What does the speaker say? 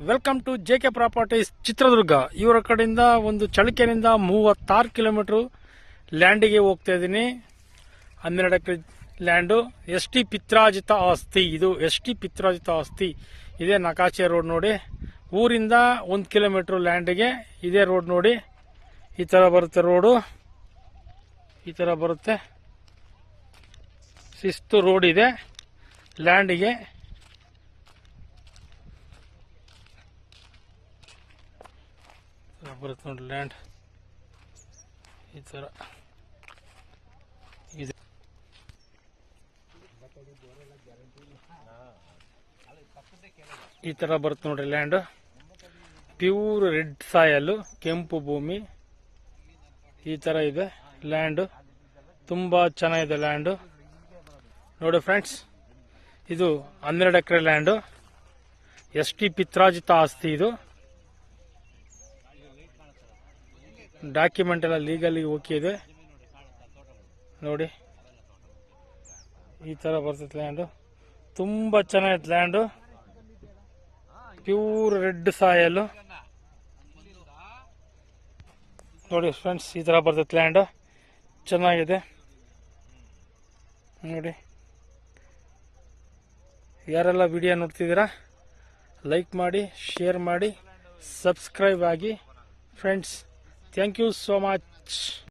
Welcome to JK properties Chitradurga. ಇವರ ಕಡೆಯಿಂದ ಒಂದು ಚಳ್ಳಕೆರೆಯಿಂದ 36 ಕಿಲೋಮೀಟರ್ ಲ್ಯಾಂಡಿಗೆ ಹೋಗ್ತಾ ಇದ್ದೀನಿ. 12 ಎಕರೆ ಲ್ಯಾಂಡು. ಎಸ್.ಟಿ. ಪಿತ್ರಾಜಿತ ಆಸ್ತಿ. ಇದು ಎಸ್.ಟಿ. ಪಿತ್ರಾಜಿತ ಆಸ್ತಿ. ಇದೇ ನಕಾಶೆ ರೋಡ್ ನೋಡಿ. ಊರಿಂದ 1 ಕಿಲೋಮೀಟರ್ ಲ್ಯಾಂಡಿಗೆ ಇದೇ ರೋಡ್ ನೋಡಿ. ಈ ತರ ಬರುತ್ತೆ ರೋಡು. ಈ ತರ ಬರುತ್ತೆ. ಶಿಸ್ತು ರೋಡ್ ಇದೆ ಲ್ಯಾಂಡಿಗೆ. ಬರುತ್ತೆ ನೋಡಿ ಲ್ಯಾಂಡ್ ಈ ತರ ಇದೆ. ಈ ತರ ಬರುತ್ತೆ ನೋಡ್ರಿ ಲ್ಯಾಂಡ್. ಪ್ಯೂರ್ ರೆಡ್ ಸಾಯಲ್, ಕೆಂಪು ಭೂಮಿ. ಈ ತರ ಇದೆ ಲ್ಯಾಂಡ್. ತುಂಬಾ ಚೆನ್ನಾಗಿದೆ ಲ್ಯಾಂಡ್ ನೋಡಿ ಫ್ರೆಂಡ್ಸ್. ಇದು 12 ಎಕರೆ ಲ್ಯಾಂಡ್. ಎಸ್.ಟಿ. ಪಿತ್ರಾಜಿತ ಆಸ್ತಿ. ಇದು ಡಾಕ್ಯುಮೆಂಟ್ ಎಲ್ಲ ಲೀಗಲಿ ಓಕೆ ಇದೆ ನೋಡಿ. ಈ ತರ ಬರ್ತೈತೆ ಲ್ಯಾಂಡ್. ತುಂಬಾ ಚೆನ್ನಾಗೈತೆ ಲ್ಯಾಂಡ್. ಪ್ಯೂರ್ ರೆಡ್ ಸಾಯಲ್ ನೋಡಿ ಫ್ರೆಂಡ್ಸ್. ಈ ತರ ಬರ್ತೈತೆ ಲ್ಯಾಂಡ್. ಚೆನ್ನಾಗಿದೆ ನೋಡಿ. ಯಾರೆಲ್ಲ ವಿಡಿಯೋ ನೋಡ್ತಿದ್ದೀರಾ ಲೈಕ್ ಮಾಡಿ, ಶೇರ್ ಮಾಡಿ, ಸಬ್ಸ್ಕ್ರೈಬ್ ಆಗಿ friends. Thank you so much.